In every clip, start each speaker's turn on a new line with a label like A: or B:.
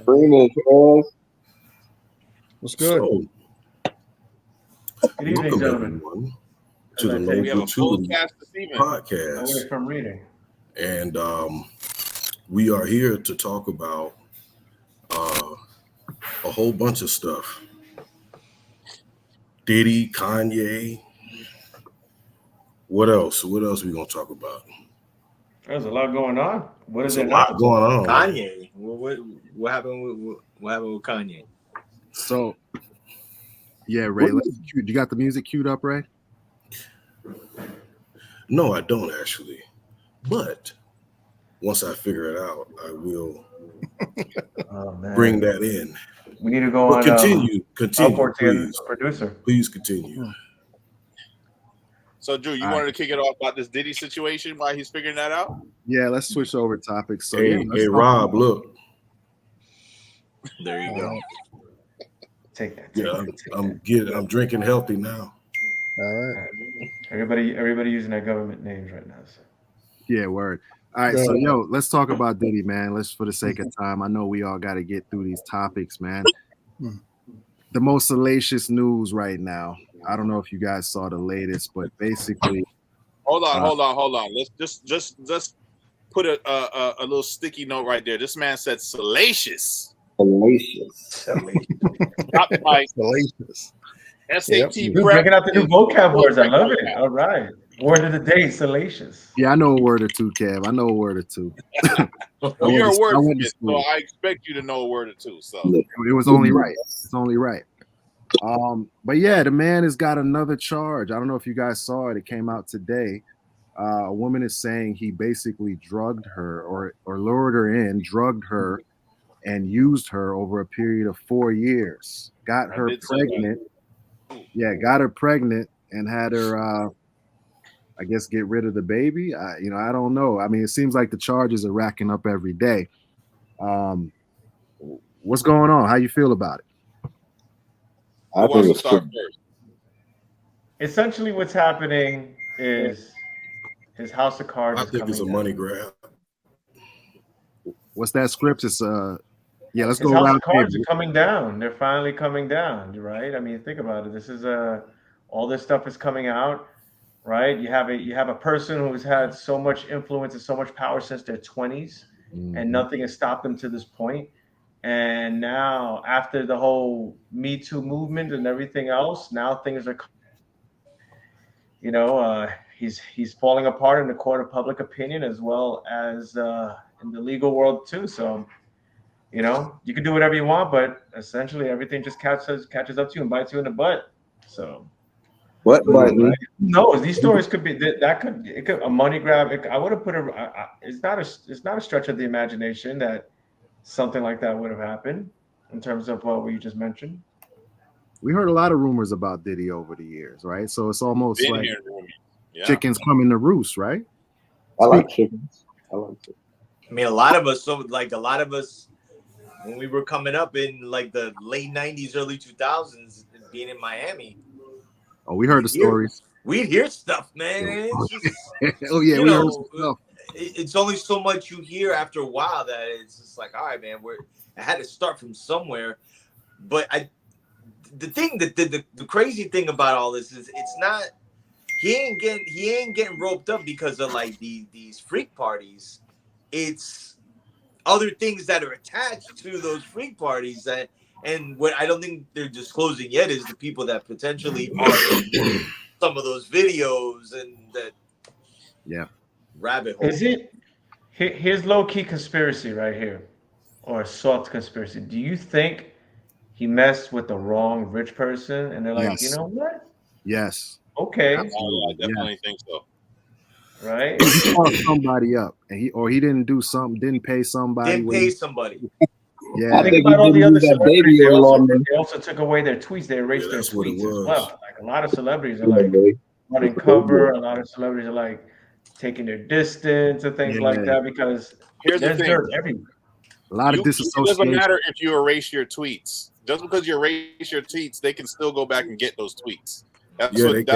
A: Freeman, Charles.
B: What's good?
C: So,
D: Good evening,
C: welcome
D: gentlemen.
C: everyone to the No
E: We have a full
C: Gratuity
E: cast this evening.
C: Podcast,
D: Away from reading.
C: and we are here to talk about a whole bunch of stuff. Diddy, Kanye. What else? What else we gonna talk about?
D: There's a lot going on. What is
C: There's
D: it?
C: a lot going on.
B: Kanye. What happened with Kanye?
F: So, yeah, Ray, you got the music queued up, Ray?
C: No, I don't actually. But once I figure it out, I will bring that in.
D: We need to go
C: But
D: on.
C: continue, please.
D: Producer.
C: Please continue.
E: So, Drew, you wanted to kick it off about this Diddy situation while he's figuring that out?
F: Yeah, let's switch over topics. So,
C: Hey, Rob, look.
B: There you go.
D: Take that.
C: Yeah, I'm drinking healthy now.
B: All right.
D: Everybody using their government names right now. So.
F: Yeah, word. All right, so let's talk about Diddy, man. Let's, for the sake of time, I know we all got to get through these topics, man. The most salacious news right now. I don't know if you guys saw the latest, but basically,
E: Hold on. Let's just put a little sticky note right there. This man said salacious.
A: Salacious.
E: Not like
B: Salacious.
E: SAT
D: You're
E: prep.
D: breaking out the new vocab words. I love it. All right. Word of the day, salacious.
F: yeah, I know a word or two, Kev. I know a word or two.
E: Well, you're a
F: I went to
E: wordsmith, so
F: school.
E: I expect you to know a word or two. So
F: It was only right. It's only right. But yeah, the man has got another charge. I don't know if you guys saw it. It came out today. A woman is saying he basically drugged her or lured her in, drugged her, and used her over a period of 4 years. Got her pregnant. Yeah, got her pregnant and had her, I guess, get rid of the baby. I don't know. I mean, it seems like the charges are racking up every day. What's going on? How you feel about it?
A: I
E: who
A: think
E: wants to
A: it's
E: start first?
D: Essentially, what's happening is his house of cards.
C: I think it's a money grab.
F: What's that script? It's yeah. Let's
D: His
F: go
D: house
F: around.
D: of cards are coming down. They're finally coming down, right? I mean, think about it. This is all this stuff is coming out, right? You have a person who's had so much influence and so much power since their 20s, and nothing has stopped them to this point. And now, after the whole Me Too movement and everything else, now things are, he's falling apart in the court of public opinion as well as in the legal world too. So, you can do whatever you want, but essentially everything just catches up to you and bites you in the butt. So,
A: what?
D: no, these stories could be it could a money grab. I would have put it's not a stretch of the imagination that something like that would have happened in terms of what we just mentioned.
F: We heard a lot of rumors about Diddy over the years, right? So it's almost
E: Been
F: like
E: here, yeah.
F: chickens coming to roost, right?
A: I like chickens.
B: I mean, a lot of us, when we were coming up in like the late 90s, early 2000s, being in Miami.
F: Oh, we heard the stories.
B: We'd hear stuff, man. It's just,
F: oh yeah, we heard some stuff.
B: It's only so much you hear after a while that it's just like, all right, man, I had to start from somewhere. But the crazy thing about all this is it's not he ain't getting roped up because of like these freak parties. It's other things that are attached to those freak parties and what I don't think they're disclosing yet is the people that potentially are in some of those videos and that rabbit hole.
D: Is it? Here's low-key conspiracy right here, or a soft conspiracy. Do you think he messed with the wrong rich person, and they're like,
F: Yes.
D: you know what?
F: Yes.
D: Okay,
E: I definitely think so.
D: right?
F: He called somebody up, and he didn't do something, didn't pay somebody. Yeah.
D: Think about all the other celebrities. They also took away their tweets. They erased their tweets as well. Like a lot of celebrities are like running cover. A lot of celebrities are like taking their distance and things like that because
E: here's the
D: there's
E: thing.
D: dirt everywhere.
F: A lot of disassociation.
E: It doesn't matter if you erase your tweets. Just because you erase your tweets, they can still go back and get those tweets.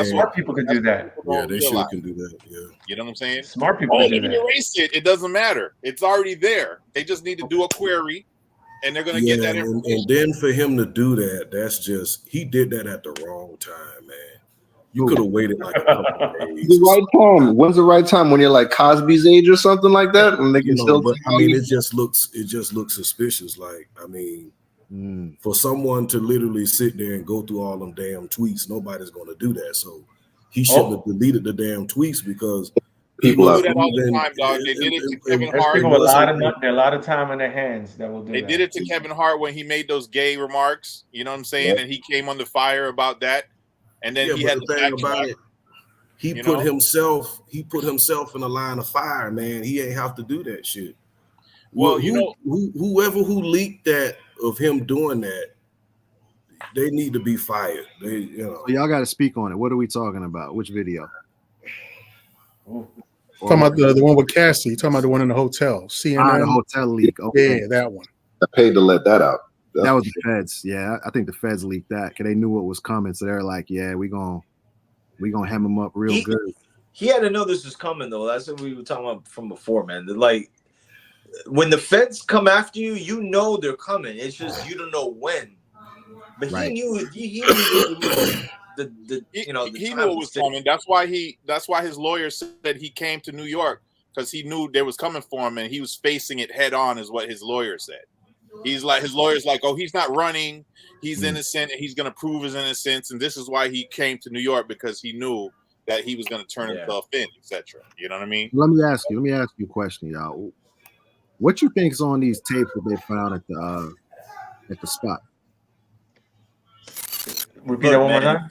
D: Smart people can do that.
C: Yeah, they sure can do that. Yeah.
E: You know what I'm saying?
D: Smart people can do that.
E: If you erase it, it doesn't matter. It's already there. They just need to do a query and they're gonna get that
C: and
E: information.
C: then for him to do that, that's just he did that at the wrong time, man. You could have waited like a couple of days.
A: The right time. When's the right time? When you're like Cosby's age or something like that? When they can still.
C: But I mean, it just looks suspicious. Like, I mean, for someone to literally sit there and go through all them damn tweets, nobody's going to do that. So he shouldn't have deleted the damn tweets because
A: people
E: do that all the time, dog. They did it to Kevin Hart.
D: People with a lot of time on their hands that will do
E: They
D: that.
E: did it to Kevin Hart when he made those gay remarks. You know what I'm saying?
A: Yeah.
E: And he came under fire about that. And then he had
C: the thing about it. He put himself in a line of fire, man. He ain't have to do that shit.
E: Well,
C: whoever who leaked that of him doing that, they need to be fired.
F: Y'all got to speak on it. What are we talking about? Which video?
G: Talking about the one with Cassie. Talking about the one in the hotel. CNN.
F: The hotel leak. Okay.
G: Yeah, that one.
A: I paid to let that out.
F: That was the feds. Yeah, I think the feds leaked that because they knew what was coming. So they're like, "Yeah, we gonna hem him up real good."
B: He had to know this was coming, though. That's what we were talking about from before, man. Like, when the feds come after you, you know they're coming. It's just you don't know when. But
F: right.
B: he knew. He knew the
E: he knew it was coming. That's why his lawyer said he came to New York because he knew they was coming for him, and he was facing it head on, is what his lawyer said. He's like, his lawyer's like, oh, he's not running. He's innocent, and he's going to prove his innocence. And this is why he came to New York, because he knew that he was going to turn himself in, etc. You know what I mean?
F: Let me ask you a question, y'all. What you think's on these tapes that they found at the spot?
D: Repeat that one more time.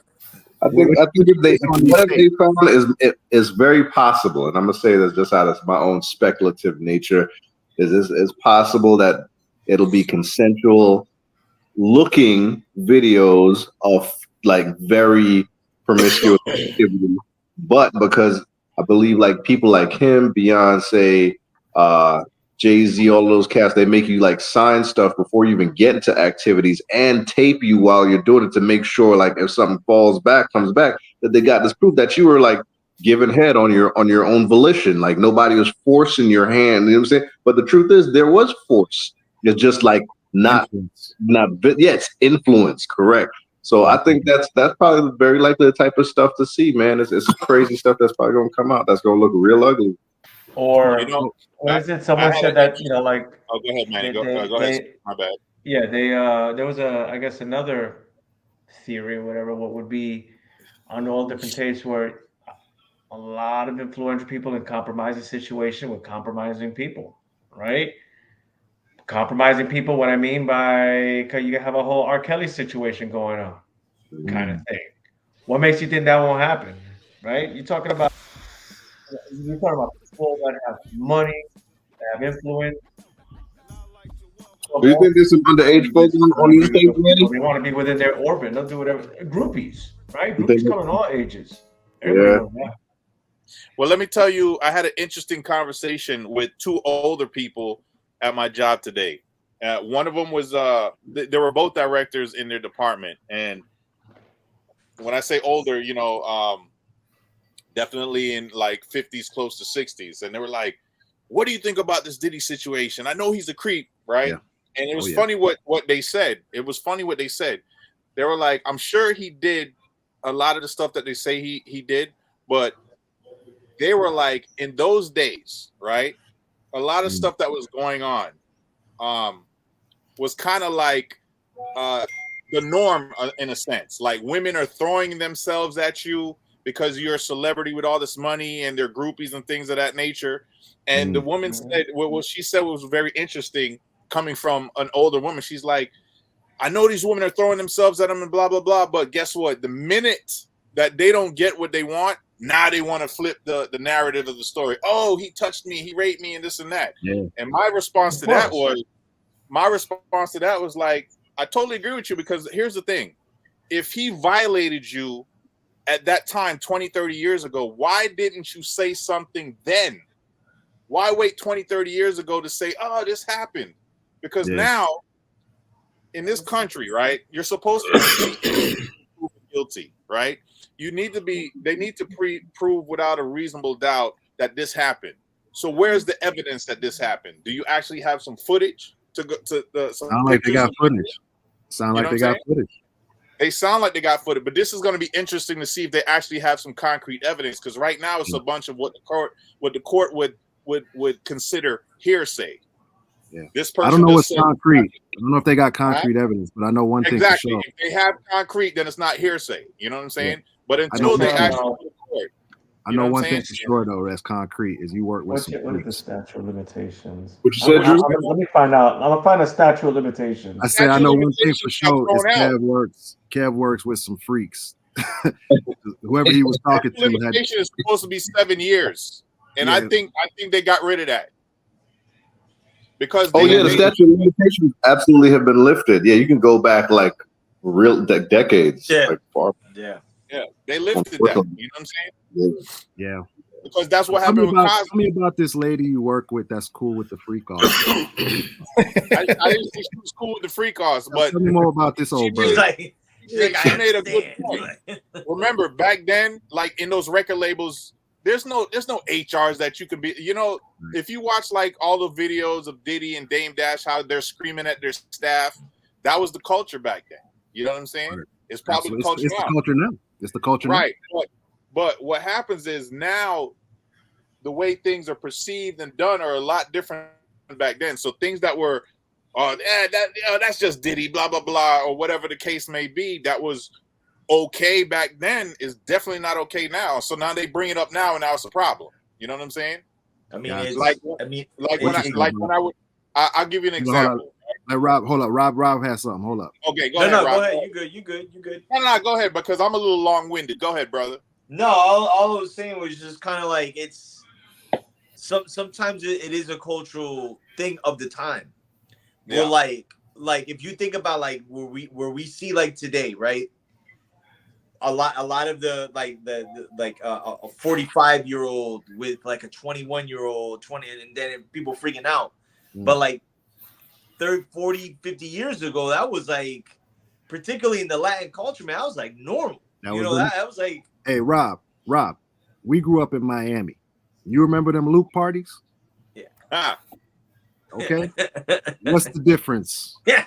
A: I think what they found is very possible, and I'm gonna say this just out of my own speculative nature. Is possible that it'll be consensual looking videos of like very promiscuous activity, but because I believe like people like him, Beyonce, Jay-Z, all those cats, they make you like sign stuff before you even get into activities and tape you while you're doing it to make sure like if something comes back, that they got this proof that you were like giving head on your own volition. Like nobody was forcing your hand. You know what I'm saying? But the truth is there was force. It's just like it's influence, correct. So I think that's probably very likely the type of stuff to see, man. It's crazy stuff that's probably gonna come out. That's gonna look real ugly.
D: Or what is it? Someone said that, like.
E: Oh, go ahead, man. Go ahead. My bad.
D: Yeah, there was another theory or whatever. What would be on all different tapes where a lot of influential people in compromising situation with compromising people, right? Compromising people. What I mean by, cause you have a whole R. Kelly situation going on, kind of thing. What makes you think that won't happen, right? You're talking about people that have money, that have influence.
A: Do you think there's some underage folks on these things, man?
D: We want to be within their orbit. They'll do whatever. Groupies, right? Groupies come in all ages.
A: Yeah.
E: Well, let me tell you, I had an interesting conversation with two older people at my job today. One of them was they were both directors in their department, and when I say older, definitely in like 50s, close to 60s, and they were like, "What do you think about this Diddy situation? I know he's a creep, right?" Yeah. And it was funny what they said. It was funny what they said. They were like, "I'm sure he did a lot of the stuff that they say he did, but they were like, in those days, right? A lot of stuff that was going on was kind of like the norm in a sense. Like women are throwing themselves at you because you're a celebrity with all this money and they're groupies and things of that nature." And the woman said, what she said was very interesting coming from an older woman. She's like, "I know these women are throwing themselves at them and blah, blah, blah. But guess what? The minute that they don't get what they want, now they want to flip the narrative of the story. Oh, he touched me, he raped me, and this and that." Yeah. And my response to that was like, I totally agree with you, because here's the thing. If he violated you at that time, 20, 30 years ago, why didn't you say something then? Why wait 20, 30 years ago to say, oh, this happened? Because now, in this country, right, you're supposed to be guilty, right? They need to prove without a reasonable doubt that this happened. So where's the evidence that this happened? Do you actually have some footage to go to the.
F: Sound like they got footage. Sound like they got footage.
E: They sound like they got footage, but this is going to be interesting to see if they actually have some concrete evidence. Because right now it's a bunch of what the court would consider hearsay.
F: Yeah,
E: this person.
F: I don't know what's concrete. I don't know if they got concrete evidence, but I know one thing for sure.
E: If they have concrete, then it's not hearsay. You know what I'm saying? Yeah. But until they actually go to court,
F: I know one thing for sure though. That's concrete is you work with.
D: What are the statute of limitations?
A: What you said, Drew?
D: Let me find out. I'm gonna find a statute of limitations.
F: I said I know one thing for sure is Kev works with some freaks. Whoever he was talking to.
E: Limitation is supposed to be 7 years, and I think they got rid of that. Because
A: the statute of limitations absolutely have been lifted. Yeah, you can go back like real decades.
B: Yeah.
A: Like far.
E: Yeah. They lifted that. You know what I'm saying?
F: Yeah.
E: Because that's what happened with Cosby.
F: Tell me about this lady you work with that's cool with the freak off.
E: I didn't think she was cool with the freak offs, but
F: tell me more about this old bird.
E: She made a good point. Remember back then, like in those record labels, there's no HRs that you could be. You know, if you watch like all the videos of Diddy and Dame Dash, how they're screaming at their staff, that was the culture back then. You know what I'm saying? It's probably the culture now.
F: It's the culture now. It's the culture
E: right. Now. But what happens is now the way things are perceived and done are a lot different than back then. So things that were, that's just Diddy, blah, blah, blah, or whatever the case may be, that was okay back then is definitely not okay now. So now they bring it up now, and now it's a problem. You know what I'm saying?
B: I mean,
E: I'll give you an example.
F: Rob, hold up. Rob has something. Hold up.
E: Okay, go ahead. Rob.
B: Go ahead. You good.
E: No, go ahead because I'm a little long-winded. Go ahead, brother.
B: No, all I was saying was just kind of like it's sometimes it is a cultural thing of the time. Yeah. Where like if you think about like where we see like today, right? A lot of the a 45-year-old with like a 21-year-old, 20, and then people freaking out. But like 30, 40, 50 years ago, that was like, particularly in the Latin culture, man, I was like normal. That was like.
F: Hey, Rob, we grew up in Miami. You remember them Luke parties?
B: Yeah.
F: Okay. What's the difference?
B: Yeah.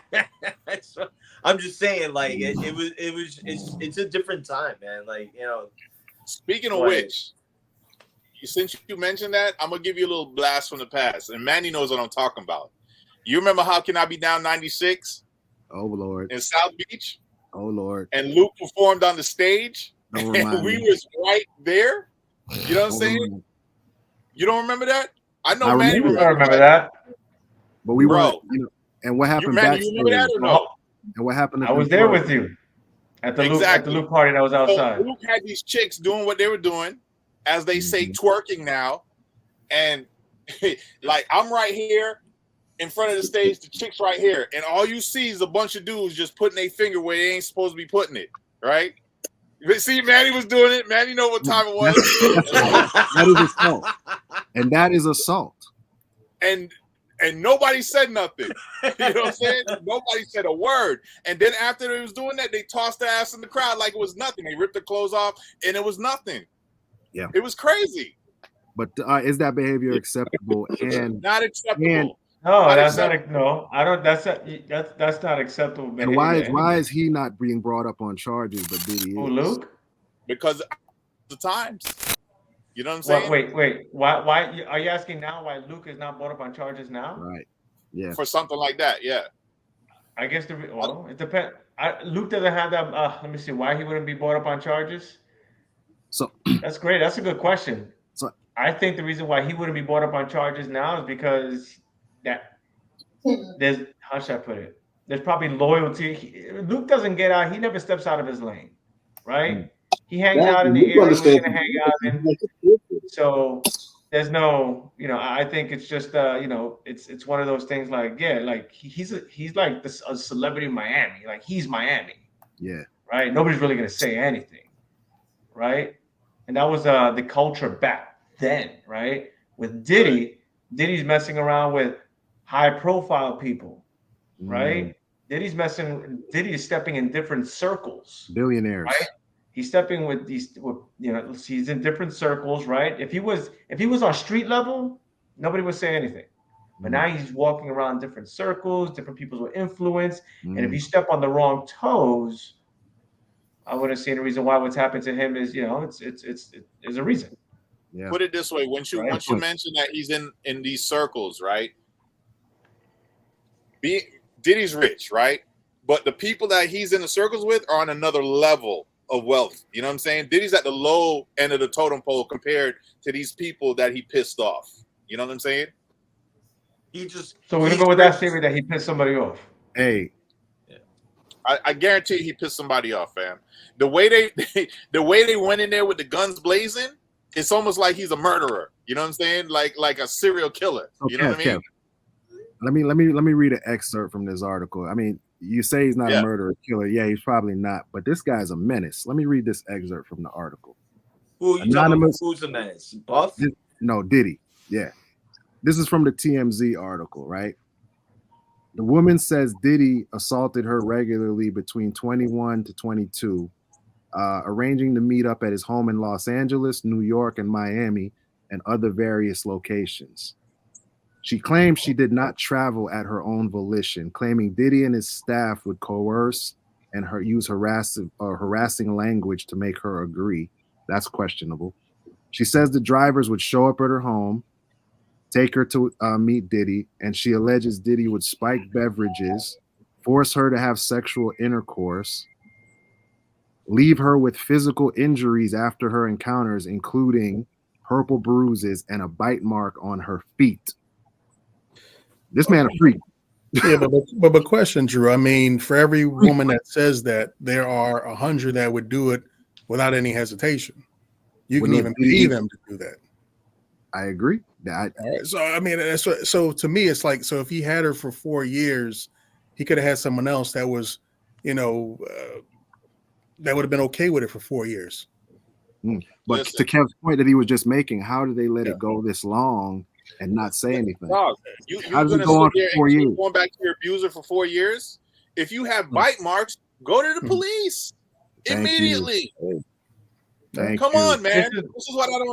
B: I'm just saying, like it's a different time, man. Like, you know.
E: Speaking of which, since you mentioned that, I'm gonna give you a little blast from the past, and Manny knows what I'm talking about. You remember How Can I Be Down 96?
F: Oh Lord.
E: In South Beach?
F: Oh Lord.
E: And Luke performed on the stage, and we was right there. You know what I'm saying? You don't remember that? I know Manny
D: remember that.
F: But we were, and what happened backstage?
E: You remember that or no?
F: And what happened?
D: I was there with you at the Luke party that was outside.
E: So Luke had these chicks doing what they were doing, as they say, twerking now, and like I'm right here in front of the stage, the chicks right here, and all you see is a bunch of dudes just putting their finger where they ain't supposed to be putting it, right? See, Manny was doing it. Manny know what time it was.
F: That is assault, and that is assault.
E: And nobody said nothing. You know what I'm saying? Nobody said a word. And then after they was doing that, they tossed their ass in the crowd like it was nothing. They ripped their clothes off, and it was nothing.
F: Yeah,
E: it was crazy.
F: But is that behavior acceptable? And
E: not acceptable.
D: That's not acceptable behavior.
F: And why is he not being brought up on charges, but Diddy is?
D: Who, Luke?
E: Because the times. You know what I'm saying?
D: Wait. Why are you asking now why Luke is not brought up on charges now?
F: Right. Yeah.
E: For something like that, yeah.
D: I guess it depends. Luke doesn't have that. Let me see why he wouldn't be brought up on charges.
F: So
D: that's great. That's a good question.
F: So
D: I think the reason why he wouldn't be brought up on charges now is because there's how should I put it? There's probably loyalty. Luke doesn't get out. He never steps out of his lane, right? He hangs out in the area he's going to hang out in. So there's no, I think it's just, it's one of those things like, like he's like a celebrity in Miami. Like he's Miami.
F: Yeah.
D: Right. Nobody's really going to say anything. Right. And that was the culture back then. Right. With Diddy's messing around with high profile people. Right. Diddy is stepping in different circles.
F: Billionaires.
D: Right. He's stepping with these, he's in different circles, right? If he was on street level, nobody would say anything. But now he's walking around different circles, different people with influence. And if you
F: Mm.
D: step on the wrong toes, I wouldn't see any reason why what's happened to him is, there's a reason.
F: Yeah.
E: Put it this way: once you mention that he's in these circles, right? Diddy's rich, right? But the people that he's in the circles with are on another level of wealth. You know what I'm saying? Diddy's at the low end of the totem pole compared to these people that he pissed off. You know what I'm saying?
D: So we're gonna go with that statement that he pissed somebody off.
F: Hey,
E: I guarantee he pissed somebody off, fam. The way they went in there with the guns blazing, it's almost like he's a murderer. You know what I'm saying? Like a serial killer. You know what I mean?
F: Let me read an excerpt from this article. I mean, you say he's not a murderer killer. Yeah, he's probably not, but this guy's a menace. Let me read this excerpt from the article.
B: Anonymous. Who's a menace? Buff?
F: No, Diddy. Yeah. This is from the TMZ article, right? The woman says Diddy assaulted her regularly between 21 to 22, arranging to meet up at his home in Los Angeles, New York, and Miami, and other various locations. She claims she did not travel at her own volition, claiming Diddy and his staff would coerce and use harassing language to make her agree. That's questionable. She says the drivers would show up at her home, take her to meet Diddy, and she alleges Diddy would spike beverages, force her to have sexual intercourse, leave her with physical injuries after her encounters, including purple bruises and a bite mark on her feet. This man a freak.
G: Yeah, but question, Drew. I mean, for every woman that says that, there are 100 that would do it without any hesitation. You can even pay them to do that.
F: I agree.
G: All right. So I mean, so to me, it's like, so if he had her for 4 years, he could have had someone else that was, that would have been okay with it for 4 years.
F: But to Kev's point that he was just making, how do they let it go this long and not say anything?
E: Dog,
F: how does it go on for 4 years?
E: Going back to your abuser for 4 years. If you have bite marks, go to the police immediately. Come on, man.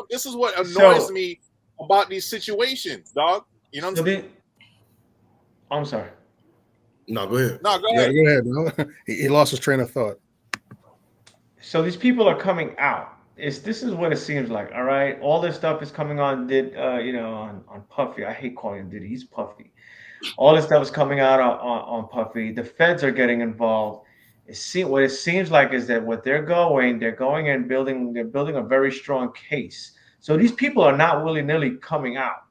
E: This is what annoys me about these situations, dog. You know what I'm saying?
D: I'm sorry.
C: No, go ahead.
E: No, go ahead.
G: Go ahead. He lost his train of thought.
D: So these people are coming out. This is what it seems like. All right, all this stuff is coming on. On Puffy. I hate calling him Diddy. He's Puffy. All this stuff is coming out on Puffy. The feds are getting involved. What it seems like is that they're going and building a very strong case. So these people are not willy-nilly coming out.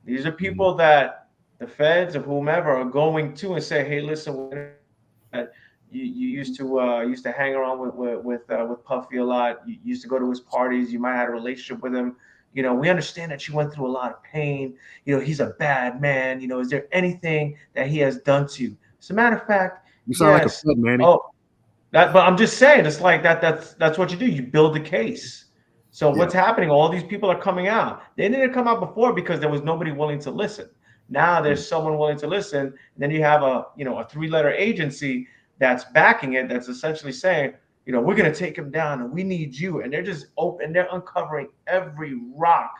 D: These are people that the feds or whomever are going to and say, hey, listen, you used to hang around with Puffy a lot. You used to go to his parties. You might have had a relationship with him. We understand that you went through a lot of pain. He's a bad man. Is there anything that he has done to you? As a matter of fact,
F: you sound like a flip, man.
D: But I'm just saying, it's like that. That's what you do. You build the case. So what's happening? All these people are coming out. They didn't come out before because there was nobody willing to listen. Now there's someone willing to listen. And then you have a 3-letter agency that's backing it. That's essentially saying, we're going to take him down and we need you. And they're just open. They're uncovering every rock,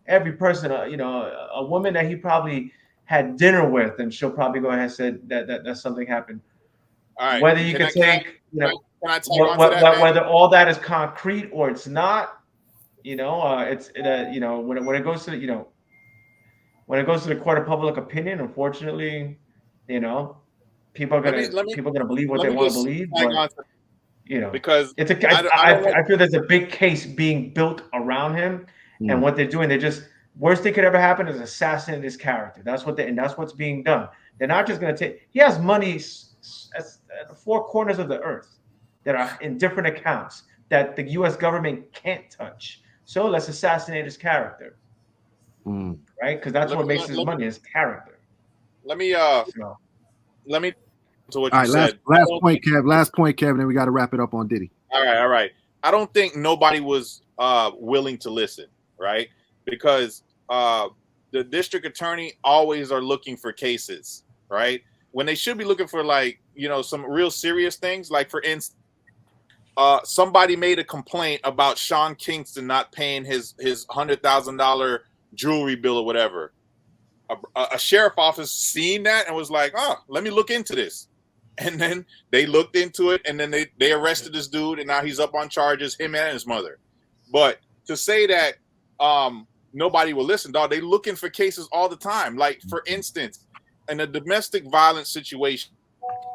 D: every person, a woman that he probably had dinner with, and she'll probably go ahead and say that something happened.
E: All right.
D: Whether you whether all that is concrete or it's not, when it goes to when it goes to the court of public opinion, unfortunately, people are gonna believe what they want to believe. But,
E: because
D: I feel there's a big case being built around him, and what they're doing, worst thing could ever happen is assassinate his character. That's what's being done. They're not just gonna take. He has money at the 4 corners of the earth that are in different accounts that the U.S. government can't touch. So let's assassinate his character, right? Because that's what makes his money, his character.
E: Let me to what you said.
F: Last point, Kevin, and we got to wrap it up on Diddy.
E: All right. I don't think nobody was willing to listen, right? Because the district attorney always are looking for cases, right? When they should be looking for some real serious things. Like, for instance, somebody made a complaint about Sean Kingston not paying his $100,000 jewelry bill or whatever. a sheriff office seen that and was like, oh, let me look into this. And then they looked into it, and then they arrested this dude, and now he's up on charges, him and his mother. But to say that nobody will listen, dog, they looking for cases all the time. Like, for instance, in a domestic violence situation,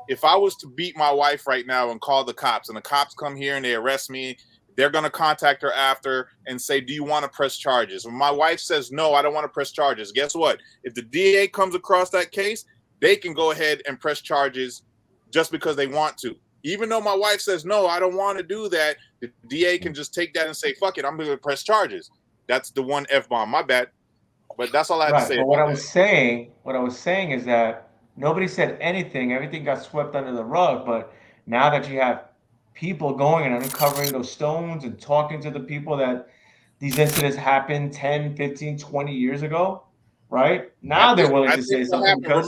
E: if I was to beat my wife right now and call the cops, and the cops come here and they arrest me, they're going to contact her after and say, do you want to press charges? When my wife says, no, I don't want to press charges, guess what? If the DA comes across that case, they can go ahead and press charges just because they want to. Even though my wife says, no, I don't want to do that, the DA can just take that and say, fuck it, I'm going to press charges. That's the one F-bomb. My bad. But that's all I have to say.
D: But what I was saying is that nobody said anything. Everything got swept under the rug. But now that you have people going and uncovering those stones and talking to the people that these incidents happened 10, 15, 20 years ago, right? Now they're willing to say something because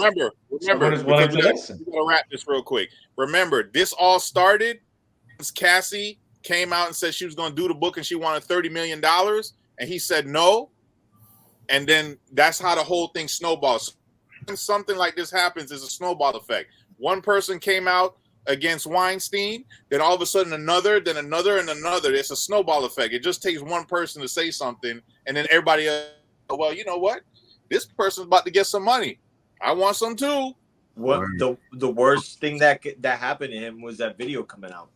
D: someone is willing to listen.
E: We're going to wrap this real quick. Remember, this all started because Cassie came out and said she was going to do the book and she wanted $30 million. And he said no. And then that's how the whole thing snowballs. When something like this happens, is a snowball effect. One person came out against Weinstein, then all of a sudden another, then another, and another. It's a snowball effect. It just takes one person to say something, and then everybody else, well, you know what? This person's about to get some money. I want some too.
B: What the worst thing that happened to him was that video coming out.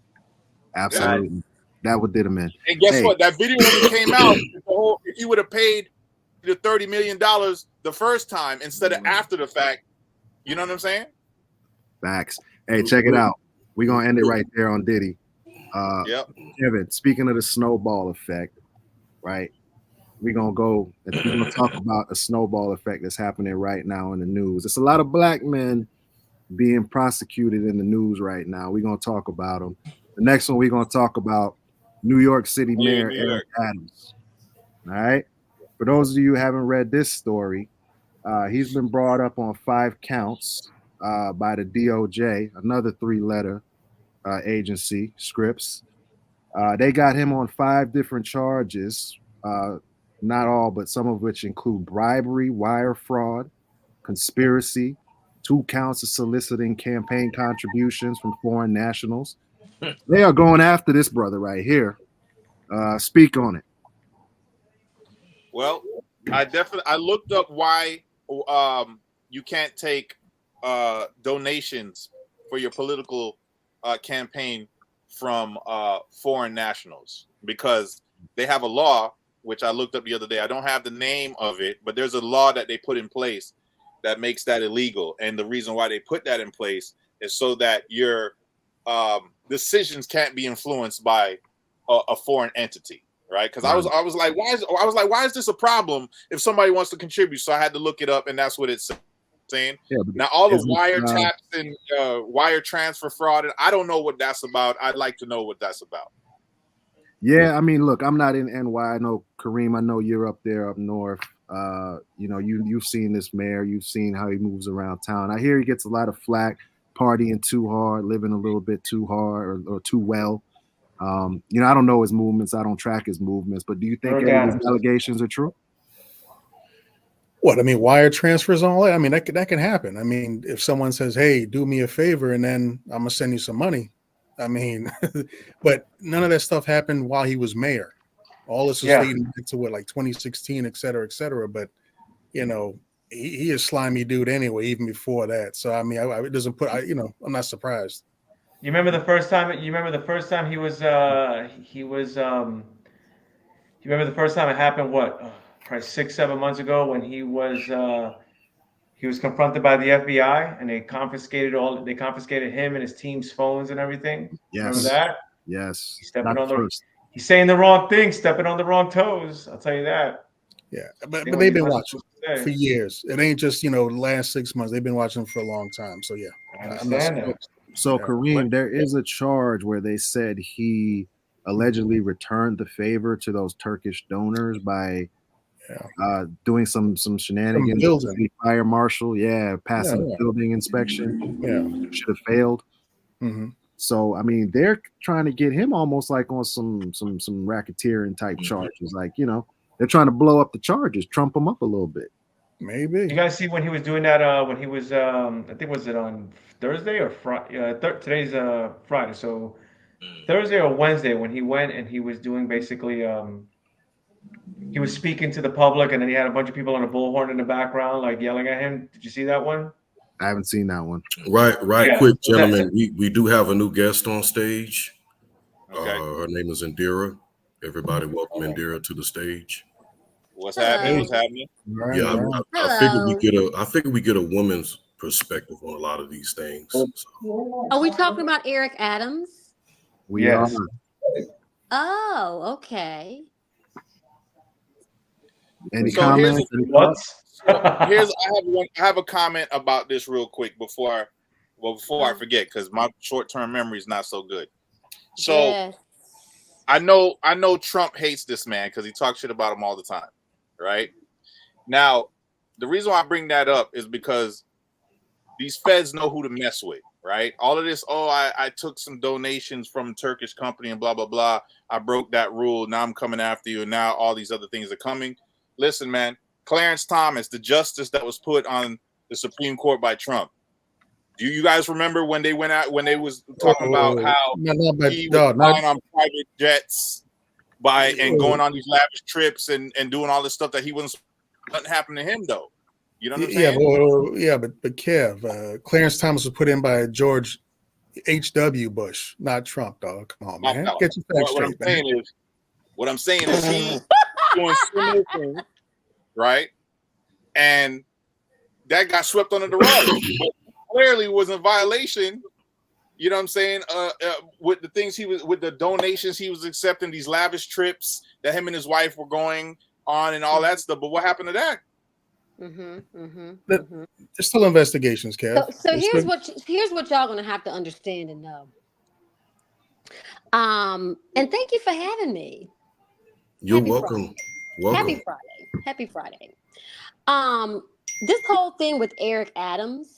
F: Absolutely. That what did him in.
E: And guess what? That video when it came out, if he would have paid the $30 million the first time instead of after the fact, you know what I'm saying?
F: Facts. Hey, check it out. We're gonna end it right there on Diddy.
E: Yep.
F: Kevin, speaking of the snowball effect, right? We're gonna talk about a snowball effect that's happening right now in the news. It's a lot of black men being prosecuted in the news right now. We're gonna talk about them. The next one we're gonna talk about New York City Mayor Eric Adams. All right. For those of you who haven't read this story, he's been brought up on 5 counts by the DOJ, another 3-letter agency, Scripps. They got him on 5 different charges, not all, but some of which include bribery, wire fraud, conspiracy, 2 counts of soliciting campaign contributions from foreign nationals. They are going after this brother right here. Speak on it.
E: Well, I looked up why you can't take donations for your political campaign from foreign nationals, because they have a law, which I looked up the other day. I don't have the name of it, but there's a law that they put in place that makes that illegal. And the reason why they put that in place is so that your decisions can't be influenced by a foreign entity. Right, because I was like, why is this a problem if somebody wants to contribute? So I had to look it up, and that's what it's saying. Yeah, now all the wiretaps and wire transfer fraud, and I don't know what that's about. I'd like to know what that's about.
F: Yeah, I mean, look, I'm not in NY. I know Kareem. I know you're up there up north. You know, you've seen this mayor. You've seen how he moves around town. I hear he gets a lot of flack, partying too hard, living a little bit too hard or too well. You know, I don't know his movements. I don't track his movements. But do you think any of these allegations are true?
G: What, I mean, wire transfers and all that. I mean, that can happen. I mean, if someone says, "Hey, do me a favor," and then I'm gonna send you some money. I mean, but none of that stuff happened while he was mayor. All this is leading to what, like 2016, et cetera, But you know, he is a slimy dude anyway, even before that. So I mean, it doesn't put. I'm not surprised.
D: You remember the first time he was you remember the first time it happened, what, probably 6-7 months ago, when he was confronted by the FBI and they confiscated him and his team's phones and everything.
F: Yes.
D: Remember that?
F: Yes.
D: He's saying the wrong thing, stepping on the wrong toes. I'll tell you that.
G: Yeah, but they've been watching for years. It ain't just, the last 6 months. They've been watching for a long time. So yeah.
D: I understand that.
F: So, Kareem, there is a charge where they said he allegedly returned the favor to those Turkish donors by doing some shenanigans. Fire marshal, passing a building inspection. Yeah, should have failed. Mm-hmm. So, I mean, they're trying to get him almost like on some racketeering type charges. Like, they're trying to blow up the charges, trump him up a little bit.
G: Maybe.
D: You guys see when he was doing that? When he was, I think was it on Thursday or Friday? Today's Friday, so Thursday or Wednesday when he went and he was doing basically, he was speaking to the public, and then he had a bunch of people on a bullhorn in the background, like yelling at him. Did you see that one?
F: I haven't seen that one.
C: Right,
D: Yeah.
C: quick, gentlemen. We do have a new guest on stage.
E: Okay.
C: Her name is Indira. Everybody, welcome Indira to the stage.
E: What's happening? What's happening?
G: Right,
C: Yeah,
G: right.
C: I figured we get a woman's perspective on a lot of these things. So.
H: Are we talking about Eric Adams?
F: We
D: Yes.
F: are.
H: Oh, okay.
F: Any
E: So
F: comments?
E: here's
F: Any thoughts?
E: I have a comment about this real quick before I forget, because my short-term memory is not so good. So
H: Yes.
E: I know Trump hates this man because he talks shit about him all the time, right? Now, the reason why I bring that up is because these feds know who to mess with, right? All of this, I took some donations from a Turkish company and blah, blah, blah. I broke that rule. Now I'm coming after you, and now all these other things are coming. Listen, man, Clarence Thomas, the justice that was put on the Supreme Court by Trump. Do you guys remember when they went out, when they was talking about how he was flying on private jets and going on these lavish trips and doing all this stuff that he wasn't, nothing happened to him though. You know what I'm saying?
G: But Kev, Clarence Thomas was put in by George H.W. Bush, not Trump, dog. Come on, man.
E: No.
G: Get your facts straight, man.
E: What I'm saying is he's doing similar things, right? And that got swept under the rug. Clearly was in violation, you know what I'm saying, with the things with the donations he was accepting, these lavish trips that him and his wife were going on and all that stuff. But what happened to that?
G: There's still investigations, Kev.
H: So here's what y'all gonna have to understand and know. And thank you for having me.
C: You're welcome.
H: Happy Friday. This whole thing with Eric Adams,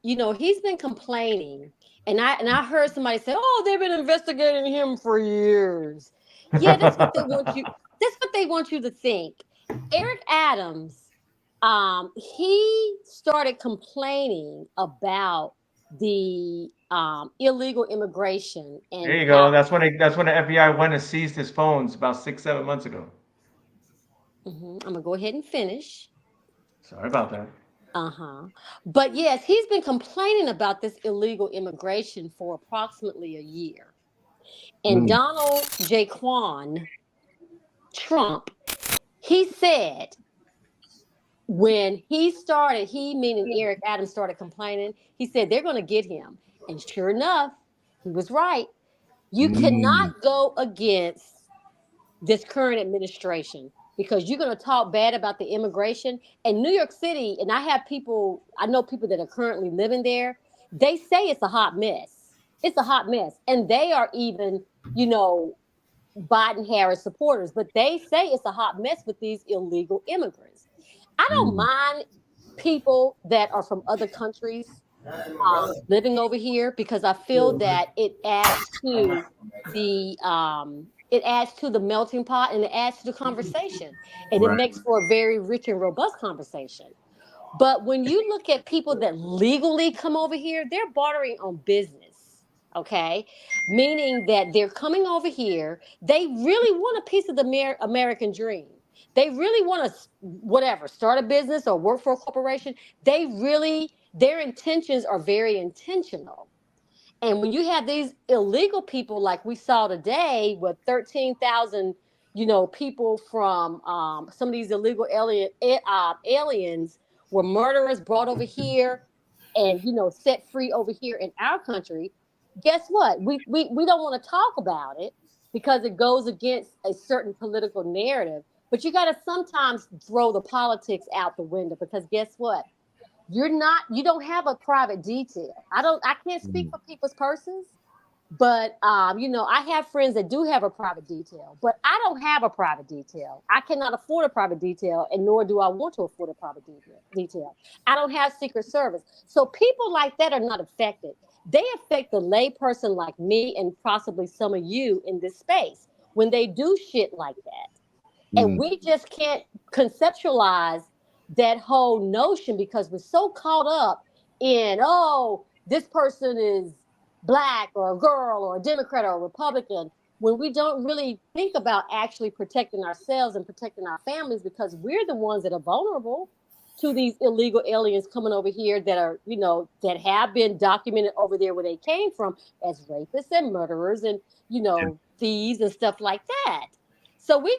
H: he's been complaining, and I heard somebody say, "Oh, they've been investigating him for years." Yeah, that's what they want you. That's what they want you to think. Eric Adams, he started complaining about the illegal immigration. And
D: there you go. That's when the FBI went and seized his phones about 6-7 months ago.
H: I'm gonna go ahead and finish.
D: Sorry about that.
H: But yes, he's been complaining about this illegal immigration for approximately a year. And Donald J. Trump, he said when he meaning Eric Adams started complaining, he said they're going to get him. And sure enough, he was right. You cannot go against this current administration, because you're going to talk bad about the immigration. And New York City, and I know people that are currently living there, they say it's a hot mess. It's a hot mess. And they are even, Biden-Harris supporters, but they say it's a hot mess with these illegal immigrants. I don't mind people that are from other countries living over here, because I feel that it adds to the melting pot, and it adds to the conversation, and it makes for a very rich and robust conversation. But when you look at people that legally come over here, they're bartering on business, okay? Meaning that they're coming over here, they really want a piece of the American dream. They really want to, start a business or work for a corporation. Their intentions are very intentional. And when you have these illegal people like we saw today with 13,000, people from some of these illegal aliens were murderers brought over here and, set free over here in our country, guess what? We don't want to talk about it because it goes against a certain political narrative. But you got to sometimes throw the politics out the window, because guess what? You don't have a private detail. I can't speak for people's persons, but I have friends that do have a private detail, but I don't have a private detail. I cannot afford a private detail, and nor do I want to afford a private detail. I don't have Secret Service. So people like that are not affected. They affect the layperson like me and possibly some of you in this space when they do shit like that. And we just can't conceptualize that whole notion because we're so caught up in, oh, this person is black or a girl or a Democrat or a Republican, when we don't really think about actually protecting ourselves and protecting our families, because we're the ones that are vulnerable to these illegal aliens coming over here that are, you know, that have been documented over there where they came from as rapists and murderers and, you know, thieves and stuff like that. So we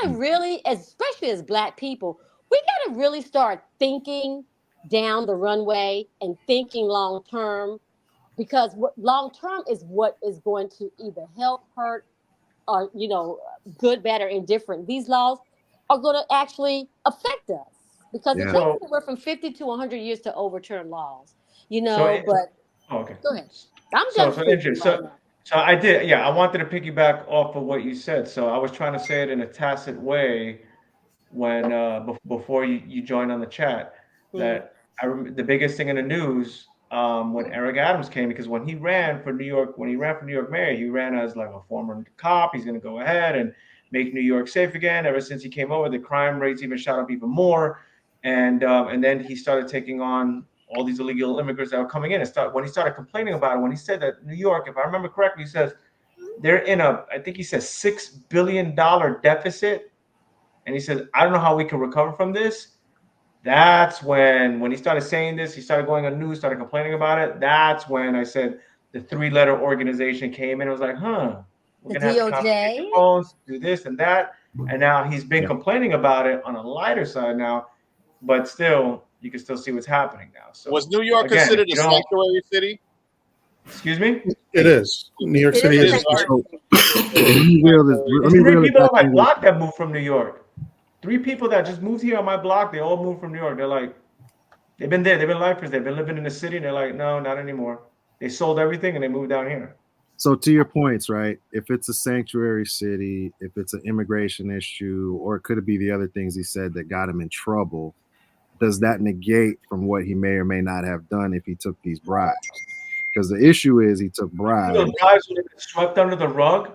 H: gotta really, especially as black people, we gotta really start thinking down the runway and thinking long term, because what long term is what is going to either help, hurt, or, you know, good, bad, or indifferent. These laws are going to actually affect us because it takes anywhere from 50 to 100 years to overturn laws. You know,
D: okay.
H: Go ahead. I'm
D: So
H: speaking right now.
D: So I did, yeah. I wanted to piggyback off of what you said. So I was trying to say it in a tacit way when before you joined on the chat that the biggest thing in the news when Eric Adams came, because when he ran for New York mayor, he ran as like a former cop. He's going to go ahead and make New York safe again. Ever since he came over, the crime rates even shot up even more, and then he started taking on all these illegal immigrants that were coming in. And when he started complaining about it, when he said that New York, if I remember correctly, he says they're in I think he says $6 billion deficit. And he says, I don't know how we can recover from this. That's when he started saying this, he started going on news, started complaining about it. That's when I said the 3-letter organization came in and was like, we're going to have to confiscate your phones, do this and that. And now he's been complaining about it on a lighter side now, but still, you can still see what's happening now. So
E: was New York considered a sanctuary city?
D: Excuse me?
G: It is. New York City is.
D: There's 3 people on my block that moved from New York. 3 people that just moved here on my block. They all moved from New York. They're like, they've been there. They've been lifers. They've been living in the city. And they're like, no, not anymore. They sold everything and they moved down here.
F: So to your points, right? If it's a sanctuary city, if it's an immigration issue, or could it be the other things he said that got him in trouble? Does that negate from what he may or may not have done if he took these bribes? Because the issue is he took bribes.
D: Those bribes would have been swept under the rug.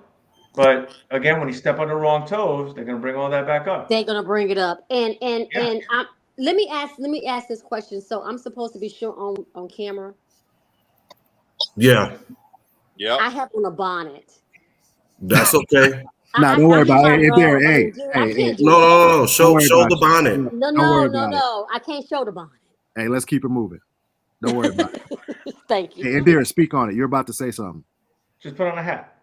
D: But again, when you step on the wrong toes, they're gonna bring all that back up.
H: They're gonna bring it up. And let me ask this question. So I'm supposed to be shown on camera.
C: Yeah.
E: Yeah.
H: I have on a bonnet.
C: That's okay.
F: No, don't worry about it. Hey,
C: no. Show the bonnet.
H: No. I can't show the bonnet.
F: Hey, let's keep it moving. Don't worry about it.
H: Thank you.
F: Hey, Indira, speak on it. You're about to say something.
D: Just put on a hat.